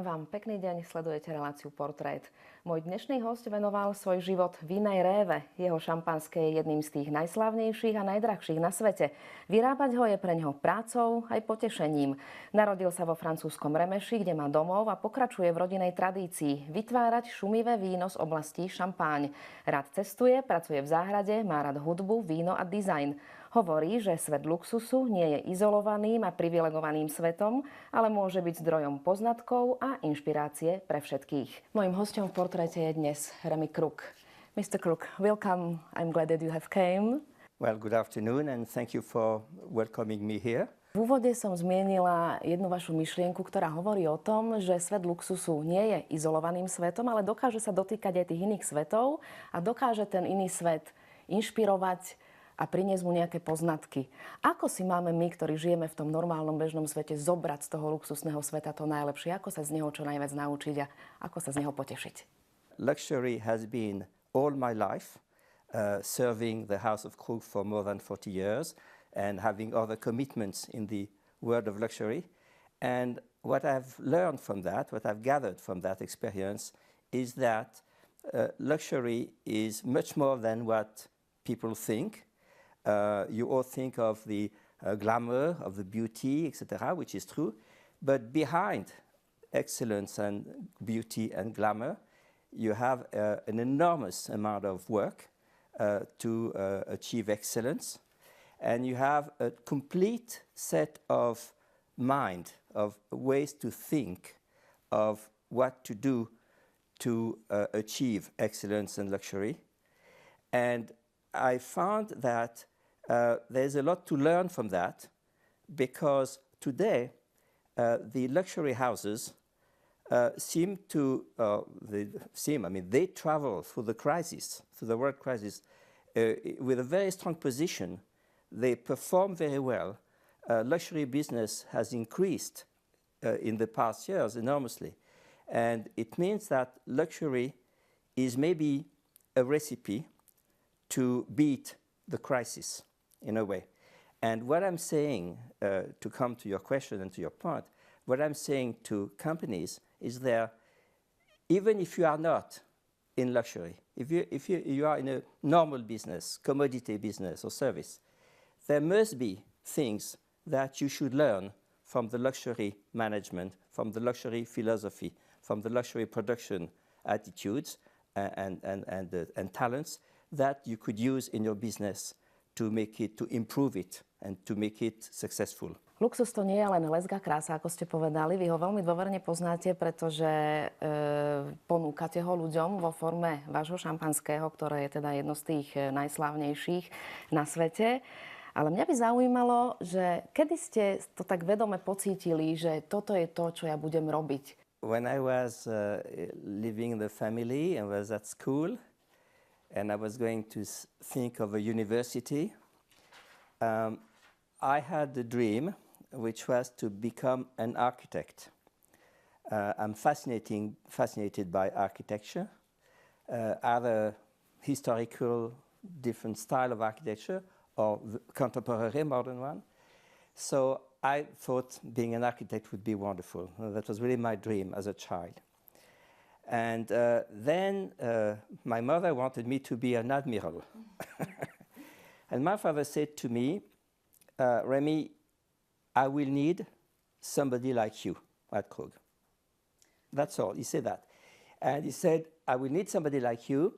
Prajem vám pekný deň, sledujete reláciu Portrét. Môj dnešný hosť venoval svoj život vínej réve. Jeho šampanské je jedným z tých najslávnejších a najdrahších na svete. Vyrábať ho je pre neho prácou aj potešením. Narodil sa vo francúzskom Remeši, kde má domov a pokračuje v rodinej tradícii vytvárať šumivé víno z oblastí Šampáň. Rád cestuje, pracuje v záhrade, má rád hudbu, víno a dizajn. Hovorí, že svet luxusu nie je izolovaným a privilegovaným svetom, ale môže byť zdrojom poznatkov a inšpirácie pre všetkých. Mojím hosťom v portréte je dnes Rémim Krugom. Mr. Krug, welcome. I'm glad that you have came. Well, good afternoon and thank you for welcoming me here. V úvode som zmienila jednu vašu myšlienku, ktorá hovorí o tom, že svet luxusu nie je izolovaným svetom, ale dokáže sa dotýkať aj tých iných svetov a dokáže ten iný svet inšpirovať a priniesť mu nejaké poznatky. Ako si máme my, ktorí žijeme v tom normálnom bežnom svete, zobrať z toho luxusného sveta to najlepšie? Ako sa z neho čo najviac naučiť a ako sa z neho potešiť? Luxury has been all my life, serving the House of Krug for more than 40 years and having other commitments in the world of luxury. And what I've learned from that, what I've gathered from that experience is that luxury is much more than what people think. You all think of the glamour, of the beauty, etc., which is true. But behind excellence and beauty and glamour, you have an enormous amount of work to achieve excellence. And you have a complete set of mind, of ways to think, of what to do to achieve excellence and luxury. And I found that there's a lot to learn from that, because today the luxury houses they travel through the crisis, through the world crisis, with a very strong position. They perform very well. Luxury business has increased in the past years enormously. And it means that luxury is maybe a recipe to beat the crisis in a way. And what I'm saying, to come to your question and to your point, what I'm saying to companies is that even if you are not in luxury, if you are in a normal business, commodity business or service, there must be things that you should learn from the luxury management, from the luxury philosophy, from the luxury production attitudes and talents that you could use in your business to make it, to improve it and to make it successful. Luxus to nie je len lesga krása, ako ste povedali. Vy ho veľmi dôverne poznáte, pretože ponúkate ho ľuďom vo forme vášho šampanského, ktoré je teda jedno z tých najslávnejších na svete. Ale mňa by zaujímalo, že kedy ste to tak vedome pocítili, že toto je to, čo ja budem robiť? When I was living in the family and was at school, and I was going to think of a university, I had a dream which was to become an architect. I'm fascinated by architecture, either historical, different style of architecture, or contemporary, modern one. So I thought being an architect would be wonderful. That was really my dream as a child. And then my mother wanted me to be an admiral. And my father said to me, Rémi, I will need somebody like you at Krug. That's all. He said that. And he said, I will need somebody like you,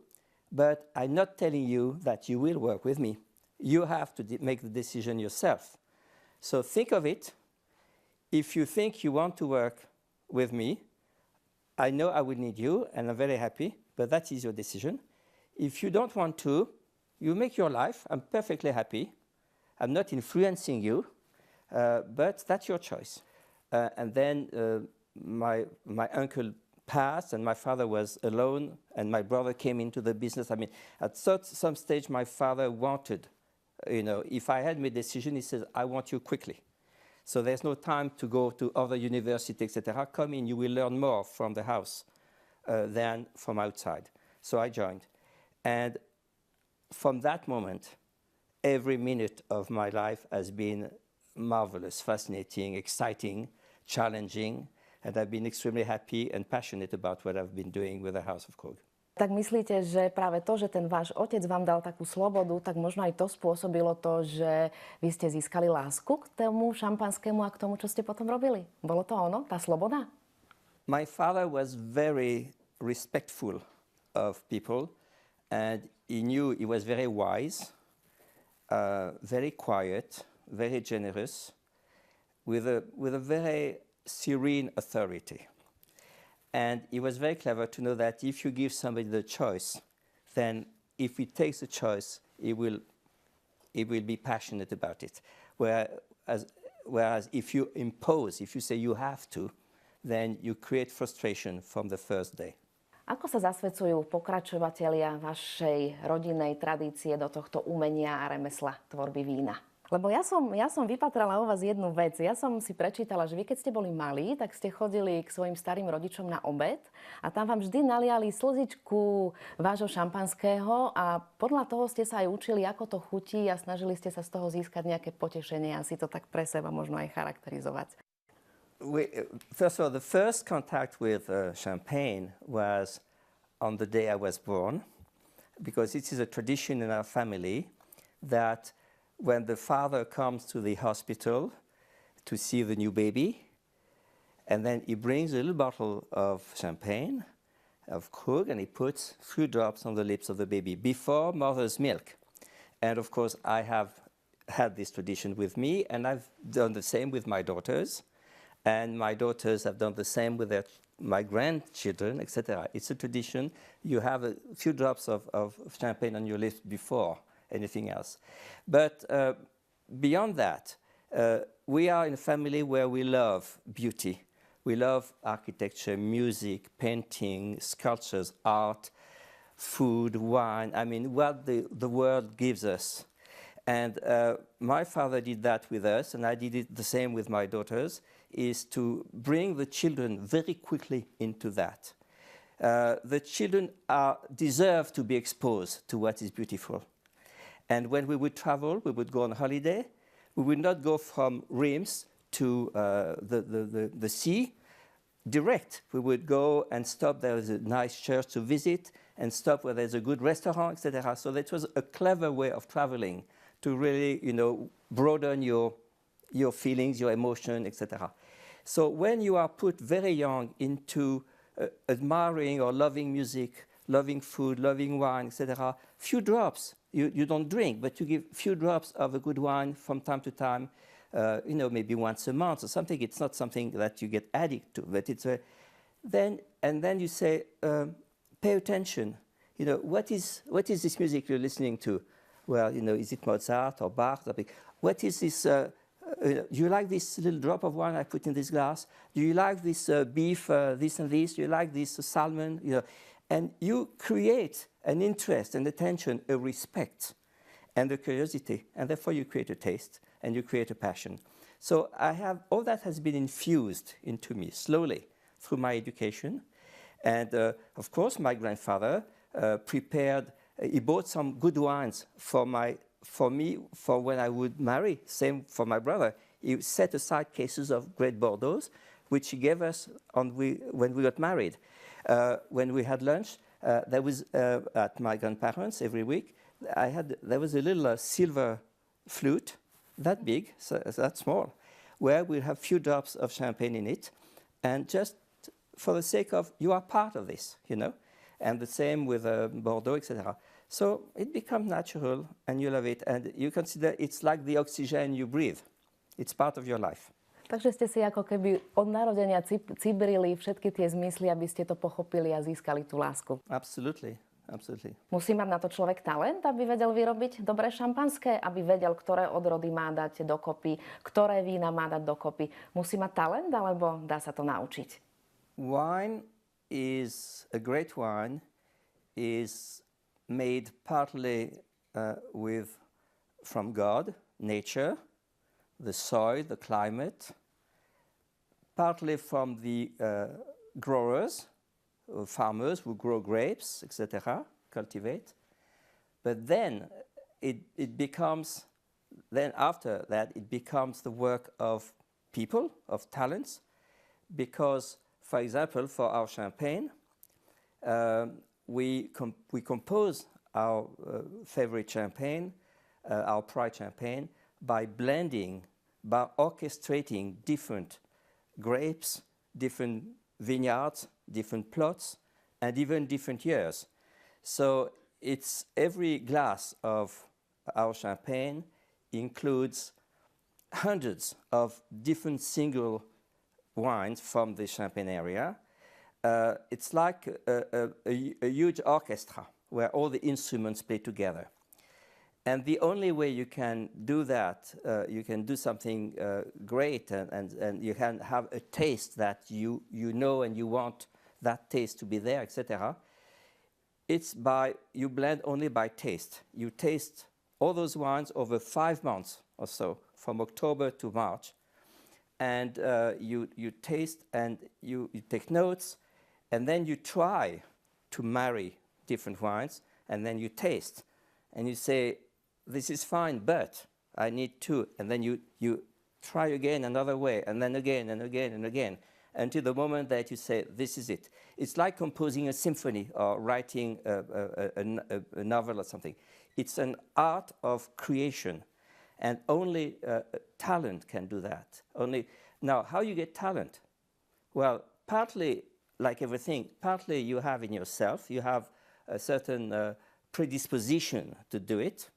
but I'm not telling you that you will work with me. You have to make the decision yourself. So think of it. If you think you want to work with me, I know I will need you, and I'm very happy, but that is your decision. If you don't want to, you make your life. I'm perfectly happy. I'm not influencing you, but that's your choice. And then my uncle passed, and my father was alone, and my brother came into the business. I mean, at some stage, my father wanted, if I had made a decision, he says, I want you quickly. So there's no time to go to other universities, etc. Come in, you will learn more from the house than from outside. So I joined. And from that moment, every minute of my life has been marvelous, fascinating, exciting, challenging. And I've been extremely happy and passionate about what I've been doing with the House of Krug. Tak myslíte, že práve to, že ten váš otec vám dal takú slobodu, tak možno aj to spôsobilo to, že vy ste získali lásku k tomu šampanskému a k tomu, čo ste potom robili? Bolo to ono, tá sloboda? My father was very respectful of people, and he knew he was very wise, very quiet, very generous, with a very serene authority. And he was very clever to know that if you give somebody the choice, then if he takes the choice, he will be passionate about it. Whereas if you impose, if you say you have to, then you create frustration from the first day. Ako sa zasvedcujú pokračovatelia vašej rodinnej tradície do tohto umenia a remesla tvorby vína? Lebo ja som vypatrala o vás jednu vec. Ja som si prečítala, že vy keď ste boli malí, tak ste chodili k svojim starým rodičom na obed a tam vám vždy naliali slzičku vášho šampanského a podľa toho ste sa aj učili, ako to chutí a snažili ste sa z toho získať nejaké potešenie a si to tak pre seba možno aj charakterizovať. First of all, the first contact with champagne was on the day I was born, because it is a tradition in our family that when the father comes to the hospital to see the new baby, and then he brings a little bottle of champagne, of Krug, and he puts a few drops on the lips of the baby before mother's milk. And of course, I have had this tradition with me, and I've done the same with my daughters, and my daughters have done the same with my grandchildren, etc. It's a tradition. You have a few drops of champagne on your lips before anything else. But beyond that, we are in a family where we love beauty. We love architecture, music, painting, sculptures, art, food, wine. I mean, what the world gives us. And my father did that with us, and I did it the same with my daughters, is to bring the children very quickly into that. The children deserve to be exposed to what is beautiful. And when we would travel, we would go on holiday. We would not go from Reims to the sea direct. We would go and stop. There was a nice church to visit and stop where there's a good restaurant, etc. So that was a clever way of traveling to really, broaden your feelings, your emotion, etc. So when you are put very young into admiring or loving music, loving food, loving wine, etc., few drops. You don't drink, but you give few drops of a good wine from time to time, maybe once a month or something. It's not something that you get addicted to, but it's then you say, pay attention. What is this music you're listening to? Well, is it Mozart or Bach? What is this? Do you like this little drop of wine I put in this glass? Do you like this beef, this and this? Do you like this salmon? And you create an interest and attention, a respect and a curiosity, and therefore you create a taste and you create a passion. So all that has been infused into me slowly through my education. And of course, my grandfather prepared, he bought some good wines for me for when I would marry, same for my brother. He set aside cases of great Bordeaux, which he gave us when we got married. When we had lunch, there was at my grandparents every week. There was a little silver flute, that big, so that small, where we have few drops of champagne in it, and just for the sake of you are part of this, and the same with Bordeaux, etc. So it becomes natural, and you love it, and you consider it's like the oxygen you breathe. It's part of your life. Takže ste si ako keby od narodenia cibrili všetky tie zmysly, aby ste to pochopili a získali tú lásku. Absolutely. Musí mať na to človek talent, aby vedel vyrobiť dobré šampanské, aby vedel, ktoré odrody má dať dokopy, ktoré vína má dať dokopy. Musí mať talent, alebo dá sa to naučiť? A great wine is made partly from God, nature, the soil, the climate, partly from the growers, farmers who grow grapes, etc., cultivate. But then after that, it becomes the work of people, of talents, because, for example, for our champagne, we compose our favorite champagne, our pride champagne, by blending, by orchestrating different grapes, different vineyards, different plots, and even different years. So it's every glass of our champagne includes hundreds of different single wines from the Champagne area. It's like a huge orchestra where all the instruments play together. And the only way you can do that, you can do something great and you can have a taste that you know and you want that taste to be there, etc. It's by, you blend only by taste. You taste all those wines over 5 months or so, from October to March. And you taste and you take notes, and then you try to marry different wines, and then you taste. And you say, this is fine, but I need to. And then you try again another way, and then again and again and again, until the moment that you say, this is it. It's like composing a symphony or writing a novel or something. It's an art of creation, and only talent can do that. Now, how you get talent? Well, partly, like everything, partly you have in yourself. You have a certain predisposition to do it,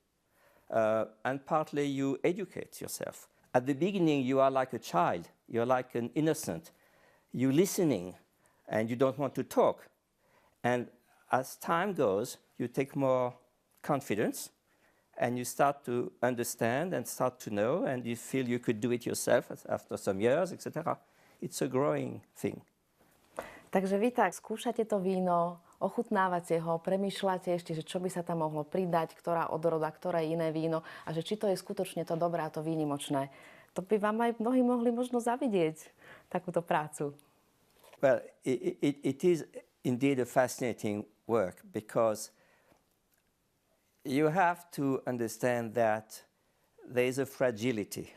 and partly you educate yourself. At the beginning, you are like a child. You're like an innocent. You're listening, and you don't want to talk. And as time goes, you take more confidence, and you start to understand and start to know, and you feel you could do it yourself after some years, etc. It's a growing thing. Takže vy tak skúšate to víno, ochutnávate ho, premýšľate ešte, že čo by sa tam mohlo pridať, ktorá odroda, ktoré iné víno a že či to je skutočne to dobré a to výnimočné. To by vám aj mnohí mohli možno zavidieť, takúto prácu. Well, it is indeed a fascinating work because you have to understand that there is a fragility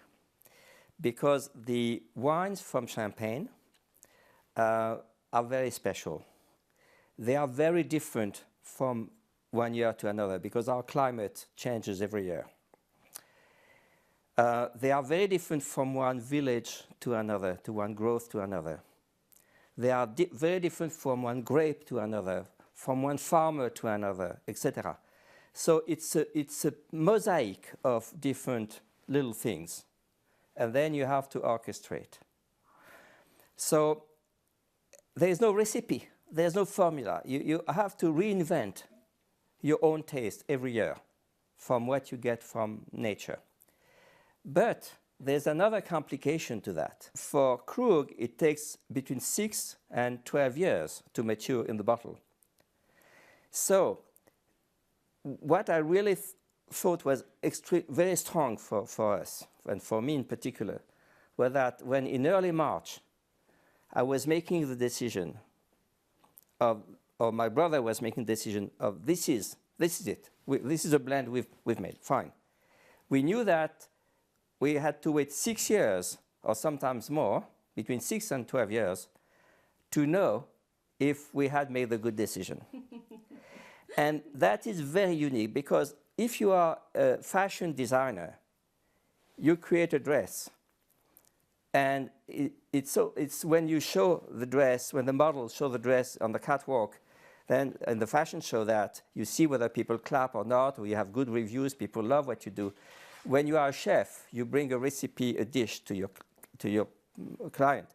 because the wines from Champagne are very special. They are very different from one year to another because our climate changes every year. They are very different from one village to another, to one growth to another. They are very different from one grape to another, from one farmer to another, etc. So it's a mosaic of different little things, and then you have to orchestrate. So there is no recipe, there's no formula. You have to reinvent your own taste every year from what you get from nature. But there's another complication to that. For Krug, it takes between 6 and 12 years to mature in the bottle. So what I really thought was very strong for us, and for me in particular, was that when in early March, I was making the decision or my brother was making the decision of this is it. This is a blend we've made, fine. We knew that we had to wait 6 years, or sometimes more, between 6 and 12 years, to know if we had made the good decision. And that is very unique, because if you are a fashion designer, you create a dress. And it's when you show the dress, when the models show the dress on the catwalk, then in the fashion show that you see whether people clap or not, or you have good reviews, people love what you do. When you are a chef, you bring a recipe, a dish to your client,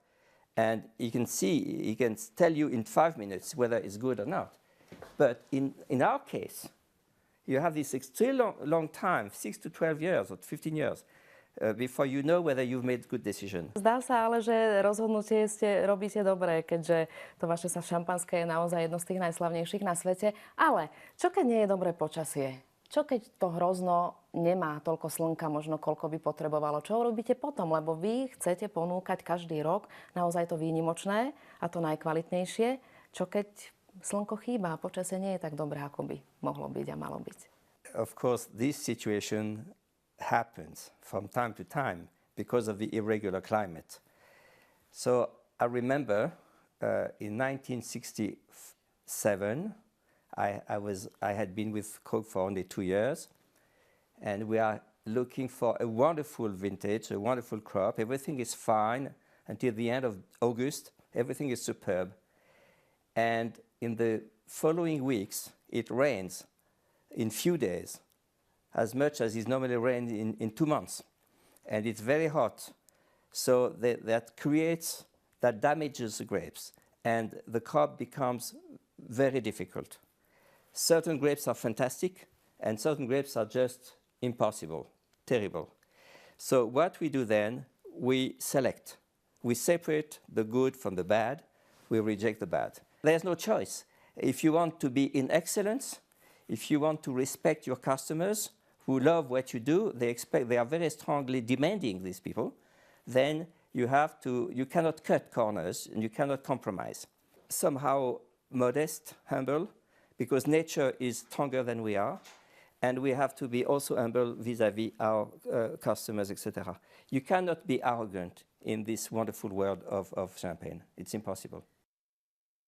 and he can tell you in 5 minutes whether it's good or not. But in our case, you have this extremely long time, 6 to 12 years or 15 years, before you know whether you've made good decision. Zdá sa ale, že rozhodnutie robíte dobre, keďže to vaše šampanské je naozaj jedno z tých najslavnejších na svete. Ale čo keď nie je dobré počasie? Čo keď to hrozno nemá toľko slnka, možno koľko by potrebovalo? Čo urobíte potom? Lebo vy chcete ponúkať každý rok naozaj to výnimočné a to najkvalitnejšie. Čo keď slnko chýba a počasie nie je tak dobré, ako by mohlo byť a malo byť? Of course, this situation happens from time to time because of the irregular climate. So I remember in 1967, I had been with Krug for only 2 years, and we are looking for a wonderful vintage, a wonderful crop. Everything is fine until the end of August. Everything is superb. And in the following weeks, it rains in few days, as much as it normally rains in 2 months. And it's very hot. So that damages the grapes. And the crop becomes very difficult. Certain grapes are fantastic, and certain grapes are just impossible, terrible. So what we do then, we select. We separate the good from the bad. We reject the bad. There's no choice. If you want to be in excellence, if you want to respect your customers who love what you do, they are very strongly demanding, these people, then you cannot cut corners and you cannot compromise. Somehow modest, humble, because nature is stronger than we are, and we have to be also humble vis-à-vis our customers, etc. You cannot be arrogant in this wonderful world of champagne. It's impossible.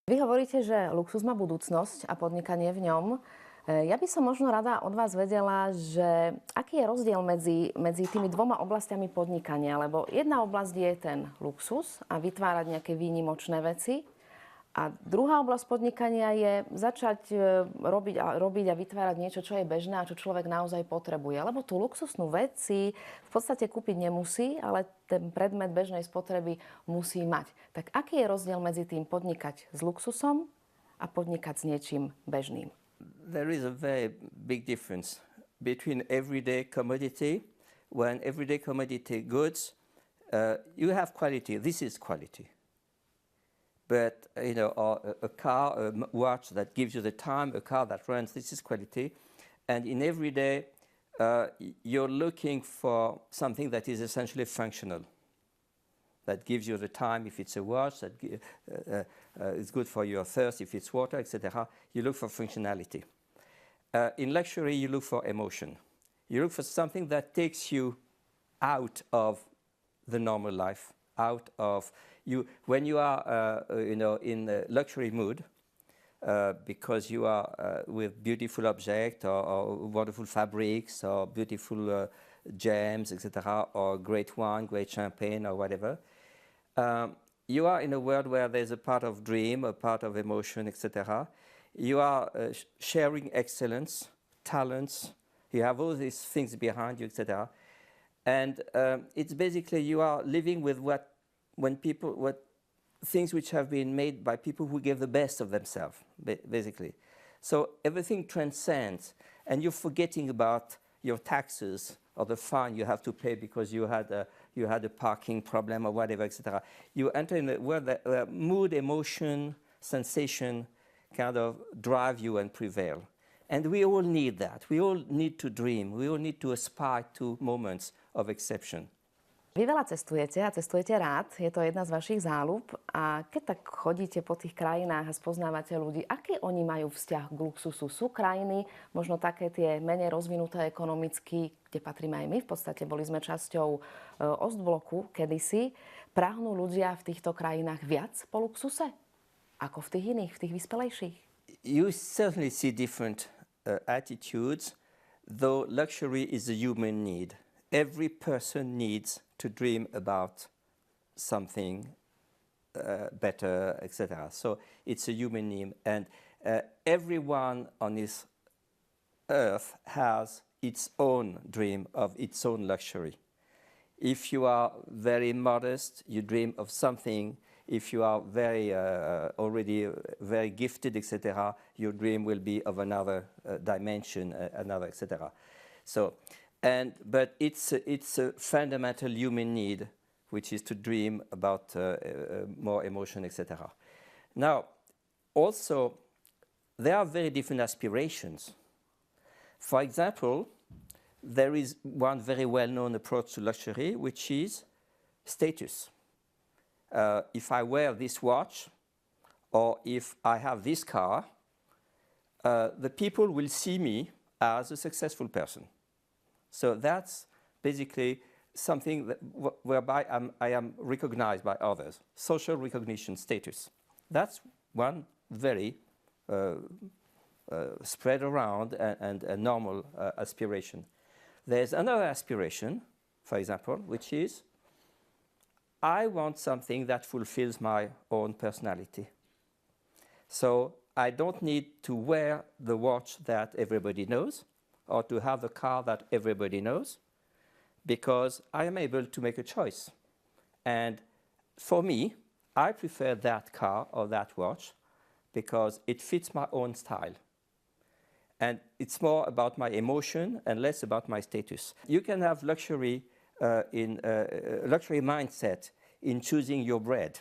Vy hovoríte, že luxus má budúcnosť a podnikanie v ňom. Ja by som možno rada od vás vedela, že aký je rozdiel medzi tými dvoma oblastiami podnikania, lebo jedna oblasť je ten luxus a vytvárať nejaké výnimočné veci. A druhá oblasť podnikania je začať robiť a vytvárať niečo, čo je bežné a čo človek naozaj potrebuje. Lebo tú luxusnú vec si v podstate kúpiť nemusí, ale ten predmet bežnej spotreby musí mať. Tak aký je rozdiel medzi tým podnikať s luxusom a podnikať s niečím bežným? There is a very big difference between everyday commodity. When everyday commodity goods, you have quality. This is quality. But a car, a watch that gives you the time, a car that runs, this is quality. And in every day, you're looking for something that is essentially functional, that gives you the time if it's a watch, that is good for your thirst if it's water, etc. You look for functionality. In luxury, you look for emotion. You look for something that takes you out of the normal life, out of you. When you are, in a luxury mood, because you are with beautiful objects or wonderful fabrics or beautiful gems, etc., or great wine, great champagne, or whatever, you are in a world where there's a part of dream, a part of emotion, etc. You are sharing excellence, talents. You have all these things behind you, etc. And it's basically you are living with things which have been made by people who give the best of themselves, basically. So everything transcends, and you're forgetting about your taxes or the fine you have to pay because you had a parking problem or whatever, etc. You enter in a world that mood, emotion, sensation kind of drive you and prevail. And we all need that. We all need to dream. We all need to aspire to moments of exception. Vy veľa cestujete a cestujete rád, je to jedna z vašich záľub. A keď tak chodíte po tých krajinách a spoznávate ľudí, aký oni majú vzťah k luxusu? Sú krajiny, možno také tie menej rozvinuté ekonomicky, kde patríme aj my, v podstate boli sme časťou Ostbloku kedysi. Prahnú ľudia v týchto krajinách viac po luxuse ako v tých iných, v tých vyspelejších? You certainly see different attitudes, though luxury is a human need. Every person needs to dream about something better, etc. So it's a human need, and everyone on this earth has its own dream of its own luxury. If you are very modest, you dream of something. If you are already very gifted, etc., your dream will be of another dimension, another, etc. So. But it's a fundamental human need, which is to dream about more emotion, etc. Now, also, there are very different aspirations. For example, there is one very well-known approach to luxury, which is status. If I wear this watch, or if I have this car, the people will see me as a successful person. So that's basically something that, whereby I am recognized by others. Social recognition status. That's one very spread around and a normal aspiration. There's another aspiration, for example, which is I want something that fulfills my own personality. So I don't need to wear the watch that everybody knows or to have the car that everybody knows, because I am able to make a choice. And for me, I prefer that car or that watch because it fits my own style. And it's more about my emotion and less about my status. You can have luxury luxury mindset in choosing your bread,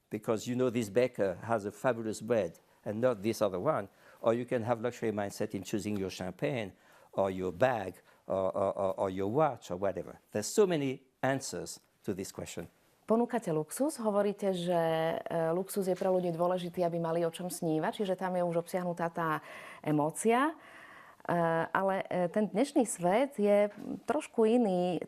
because you know this baker has a fabulous bread and not this other one. Or you can have luxury mindset in choosing your champagne or your bag or your watch or whatever. There's so many answers to this question. Ponúkate luxus, hovoríte, že luxus je pre ľudí dôležitý, aby mali o čom snívať, čiže tam je už obsiahnutá tá emócia. Ale ten dnešný svet je trošku iný,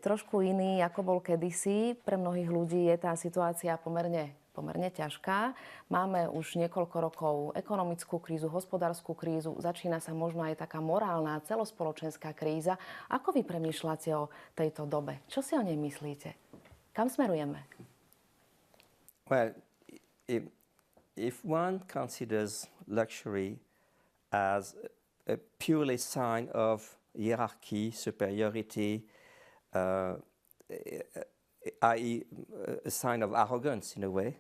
ako bol kedysi. Pre mnohých ľudí je tá situácia pomerne ťažká. Máme už niekoľko rokov ekonomickú krízu, hospodárskú krízu, začína sa možno aj taká morálna, celospoločenská kríza. Ako vy premýšľate o tejto dobe? Čo si o nej myslíte? Kam smerujeme? Well, if one considers luxury as a purely sign of hierarchy, superiority, i.e. a sign of arrogance in a way,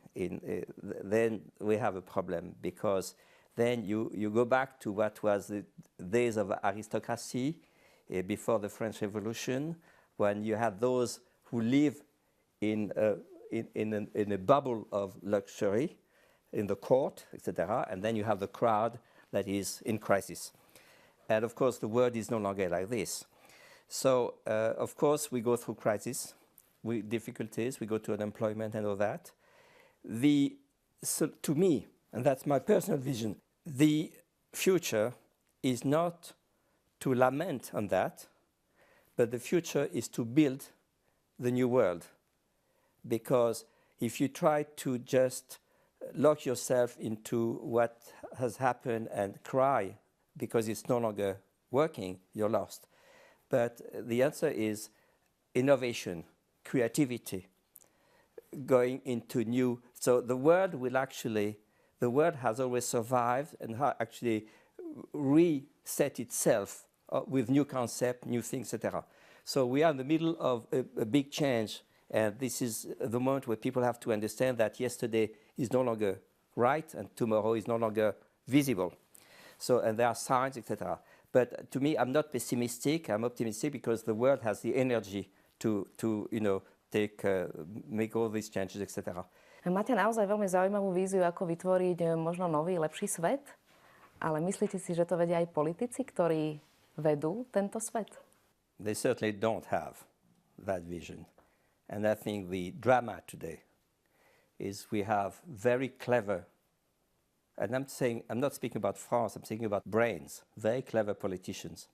then we have a problem, because then you go back to what was the days of aristocracy before the French Revolution, when you had those who live in a bubble of luxury in the court, etc., and then you have the crowd that is in crisis. And of course, the world is no longer like this. So, of course, we go through crisis, difficulties, we go to unemployment and all that. So to me, and that's my personal vision, the future is not to lament on that, but the future is to build the new world. Because if you try to just lock yourself into what has happened and cry because it's no longer working, you're lost. But the answer is innovation, creativity, going into new. So the world has always survived and actually reset itself with new concepts, new things, etc. So we are in the middle of a big change, and this is the moment where people have to understand that yesterday is no longer right and tomorrow is no longer visible. So, and there are signs, etc. But to me, I'm not pessimistic. I'm optimistic because the world has the energy to make all these changes, etc. Máte naozaj veľmi zaujímavú víziu, ako vytvoriť možno nový, lepší svet? Ale myslíte si, že to vedia aj politici, ktorí vedú tento svet? They certainly don't have that vision. And I think the drama today is we have very clever, and I'm not speaking about France, I'm speaking about brains, very clever politicians.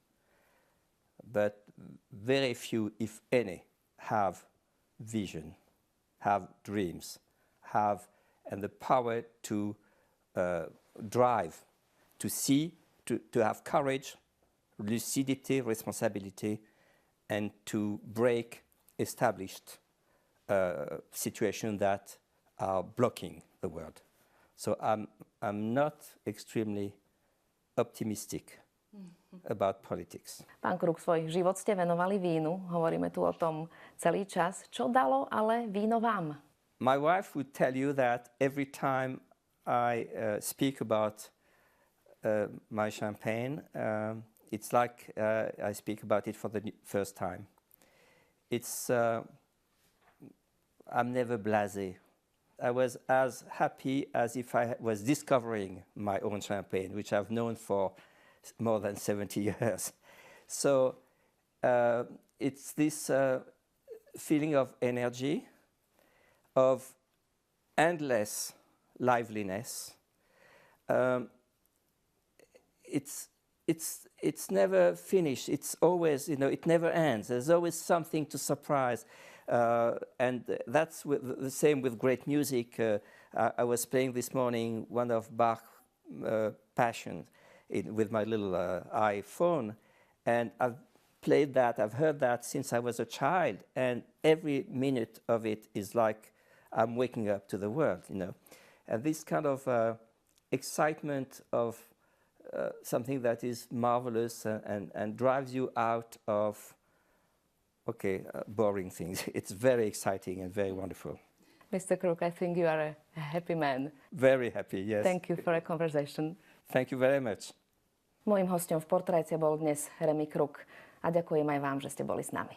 But very few, if any, have vision, have dreams, and the power to drive, to see, to have courage, lucidity, responsibility, and to break established situations that are blocking the world. So I'm not extremely optimistic about politics. Pán Krug, svoj život ste venovali vínu. Hovoríme tu o tom celý čas. Čo dalo ale víno vám? My wife would tell you that every time I speak about my champagne, it's like I speak about it for the first time. I'm never blasé. I was as happy as if I was discovering my own champagne, which I've known for more than 70 years. So it's this feeling of energy, of endless liveliness. It's it's never finished. It's always, it never ends. There's always something to surprise. And that's the same with great music. I was playing this morning one of Bach's Passions with my little iPhone, and I've played that, I've heard that since I was a child, and every minute of it is like I'm waking up to the world, And this kind of excitement of something that is marvelous and drives you out of, boring things. It's very exciting and very wonderful. Mr. Krug, I think you are a happy man. Very happy, yes. Thank you for a conversation. Thank you very much. Mojím hosťom v portréte bol dnes Rémim Krug. A ďakujem aj vám, že ste boli s nami.